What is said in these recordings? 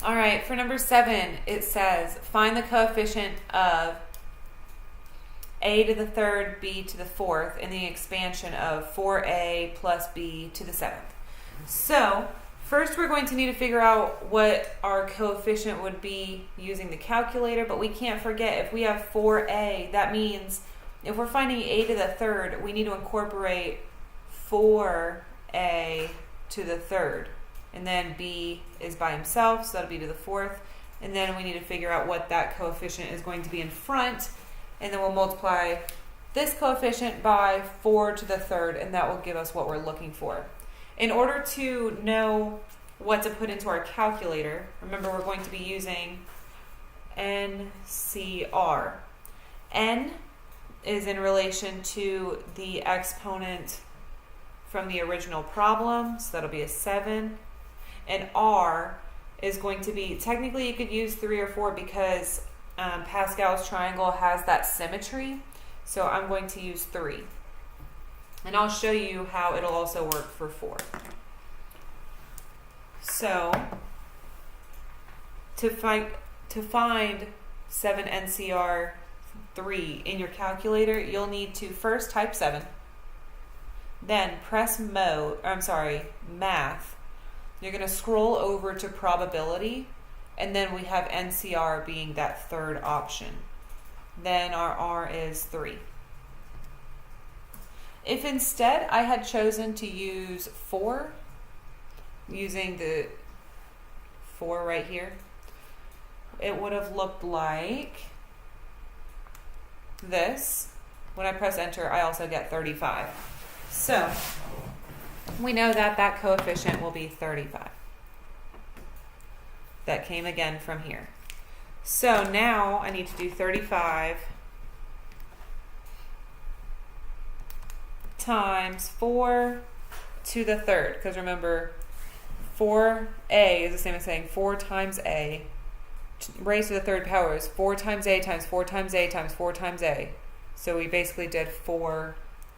All right, for number 7, it says find the coefficient of a to the third, b to the fourth in the expansion of 4a plus b to the 7th. So first we're going to need to figure out what our coefficient would be using the calculator, but we can't forget if we have 4a, that means if we're finding a to the third, we need to incorporate 4a to the third. And then b is by himself, so that'll be to the fourth. And then we need to figure out what that coefficient is going to be in front. And then we'll multiply this coefficient by 4 to the third, and that will give us what we're looking for. In order to know what to put into our calculator, remember we're going to be using NCR. N is in relation to the exponent from the original problem, so that'll be a 7. And R is going to be, technically you could use 3 or 4 because Pascal's triangle has that symmetry. So I'm going to use 3. And I'll show you how it'll also work for 4. So to find 7 NCR 3 in your calculator, you'll need to first type 7, then press math. You're going to scroll over to probability, and then we have NCR being that third option. Then our R is 3. If instead I had chosen to use 4, using the 4 right here, it would have looked like this. When I press enter, I also get 35. So we know that that coefficient will be 35. That came again from here. So now I need to do 35 times 4 to the third, because remember 4a is the same as saying 4 times a raised to the third power is 4 times a times 4 times a times 4 times a. So we basically did 4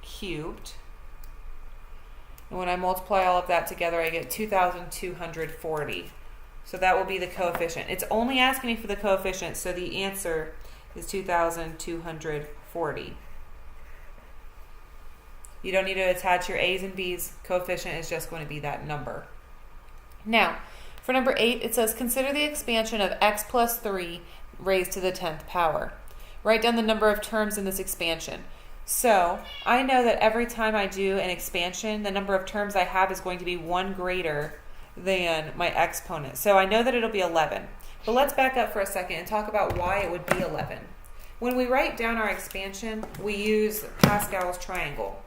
cubed. And when I multiply all of that together, I get 2,240. So that will be the coefficient. It's only asking me for the coefficient, so the answer is 2,240. You don't need to attach your a's and b's. Coefficient is just going to be that number. Now, for number 8, it says consider the expansion of x plus 3 raised to the 10th power. Write down the number of terms in this expansion. So I know that every time I do an expansion, the number of terms I have is going to be 1 greater than my exponent. So I know that it'll be 11. But let's back up for a second and talk about why it would be 11. When we write down our expansion, we use Pascal's triangle.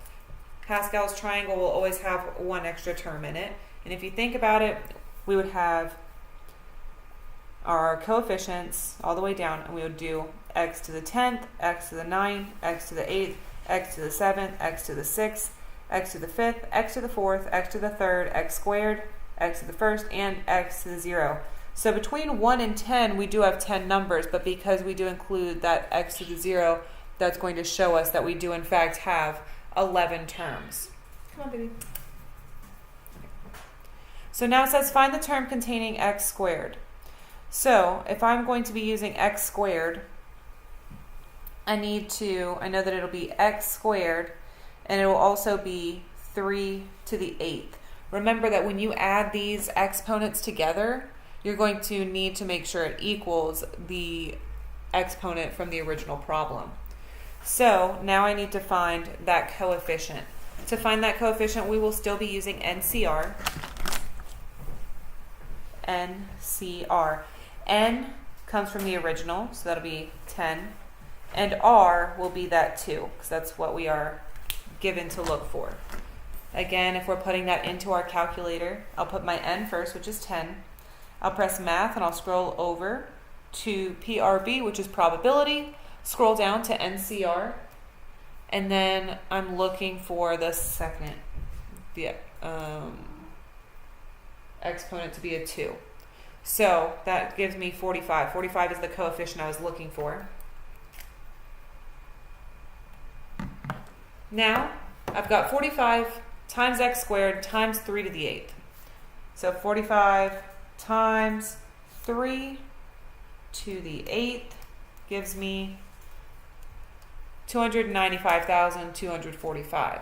Pascal's triangle will always have 1 extra term in it. And if you think about it, we would have our coefficients all the way down, and we would do x to the 10th, x to the 9th, x to the 8th, x to the 7th, x to the 6th, x to the 5th, x to the 4th, x to the 3rd, x squared, x to the 1st, and x to the 0. So between 1 and 10, we do have 10 numbers, but because we do include that x to the 0, that's going to show us that we do in fact have 11 terms. Come on, baby. So now it says find the term containing x squared. So if I'm going to be using x squared, I know that it'll be x squared, and it will also be 3 to the 8th. Remember that when you add these exponents together, you're going to need to make sure it equals the exponent from the original problem. So now I need to find that coefficient. To find that coefficient, we will still be using NCR. NCR. N comes from the original, so that'll be 10. And R will be that 2, because that's what we are given to look for. Again, if we're putting that into our calculator, I'll put my N first, which is 10. I'll press math, and I'll scroll over to PRB, which is probability. Scroll down to NCR, and then I'm looking for the second, the exponent to be a 2. So that gives me 45. 45 is the coefficient I was looking for. Now, I've got 45 times x squared times 3 to the 8th. So 45 times 3 to the 8th gives me 295,245.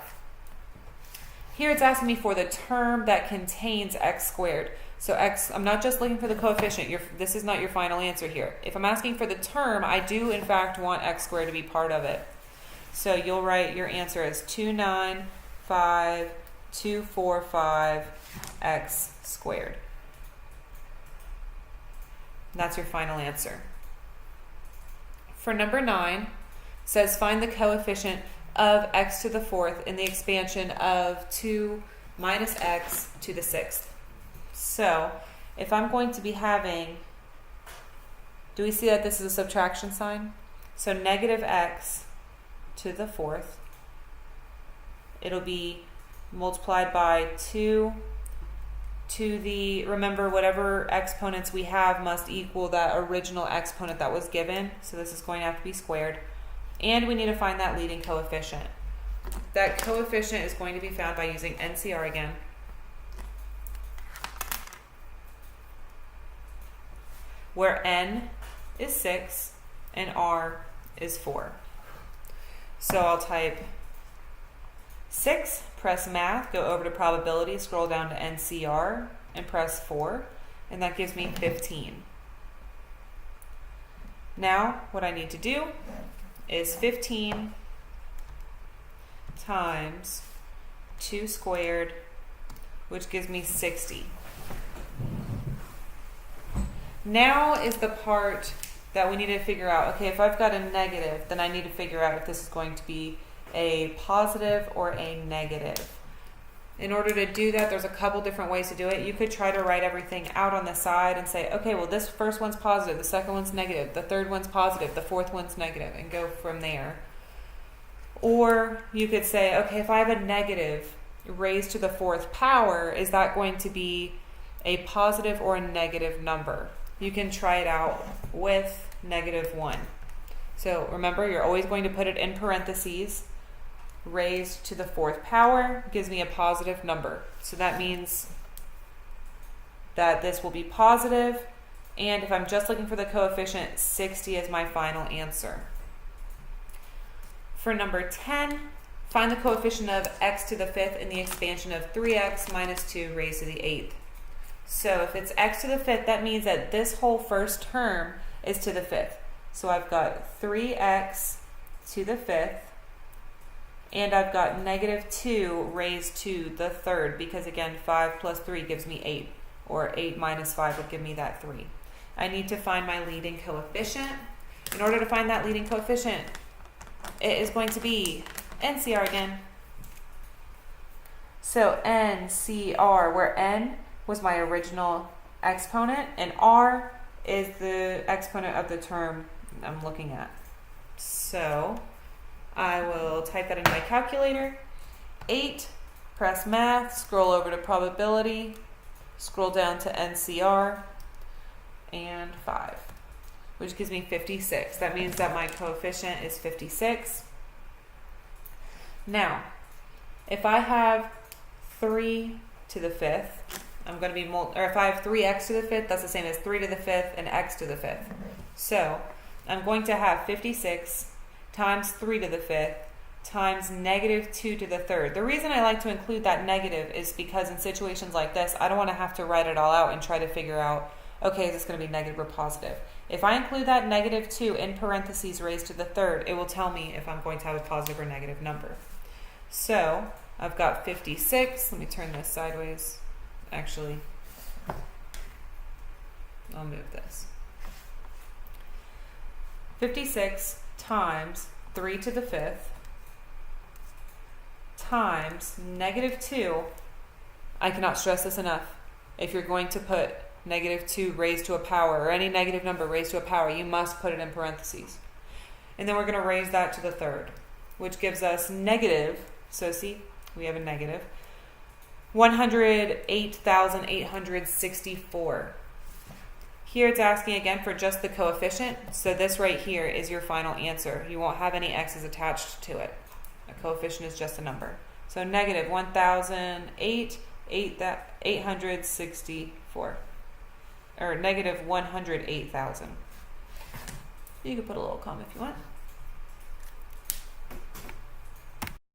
Here it's asking me for the term that contains x squared. So x, I'm not just looking for the coefficient. This is not your final answer here. If I'm asking for the term, I do in fact want x squared to be part of it. So you'll write your answer as 295,245 x squared. That's your final answer. For number 9, it says find the coefficient of x to the 4th in the expansion of 2 minus x to the 6th. So if I'm going to be having, do we see that this is a subtraction sign? So negative x to the 4th, it'll be multiplied by 2 to the, remember whatever exponents we have must equal that original exponent that was given. So this is going to have to be squared. And we need to find that leading coefficient. That coefficient is going to be found by using NCR again. Where n is 6 and r is 4. So I'll type 6, press math, go over to probability, scroll down to NCR, and press 4, and that gives me 15. Now, what I need to do is 15 times 2 squared, which gives me 60. Now is the part that we need to figure out, okay, if I've got a negative, then I need to figure out if this is going to be a positive or a negative. In order to do that, there's a couple different ways to do it. You could try to write everything out on the side and say, okay, well, this first one's positive, the second one's negative, the third one's positive, the fourth one's negative, and go from there. Or you could say, okay, if I have a negative raised to the 4th power, is that going to be a positive or a negative number? You can try it out with -1. So remember, you're always going to put it in parentheses. Raised to the 4th power gives me a positive number. So that means that this will be positive. And if I'm just looking for the coefficient, 60 is my final answer. For number 10, find the coefficient of x to the 5th in the expansion of 3x minus 2 raised to the 8th. So if it's x to the 5th, that means that this whole first term is to the 5th. So I've got 3x to the 5th, and I've got -2 raised to the 3rd, because again, 5 plus 3 gives me 8, or 8 minus 5 would give me that 3. I need to find my leading coefficient. In order to find that leading coefficient, it is going to be NCR again. So NCR, where n was my original exponent, and r is the exponent of the term I'm looking at. So I will type that into my calculator. 8, press math, scroll over to probability, scroll down to NCR, and 5, which gives me 56. That means that my coefficient is 56. Now, if I have 3 to the 5th, I'm going to be, or if I have 3x to the 5th, that's the same as 3 to the 5th and x to the 5th. So I'm going to have 56 times 3 to the 5th times -2 to the 3rd. The reason I like to include that negative is because in situations like this, I don't want to have to write it all out and try to figure out, okay, is this going to be negative or positive? If I include that -2 in parentheses raised to the 3rd, it will tell me if I'm going to have a positive or negative number. So I've got 56. Let me turn this sideways. Actually, I'll move this. 56 times 3 to the 5th times -2. I cannot stress this enough. If you're going to put -2 raised to a power, or any negative number raised to a power, you must put it in parentheses. And then we're going to raise that to the 3rd, which gives us negative, so see, we have a negative, 108,864. Here it's asking again for just the coefficient, so this right here is your final answer. You won't have any x's attached to it. A coefficient is just a number. So negative 1,008,864. or negative 108,000. You can put a little comma if you want.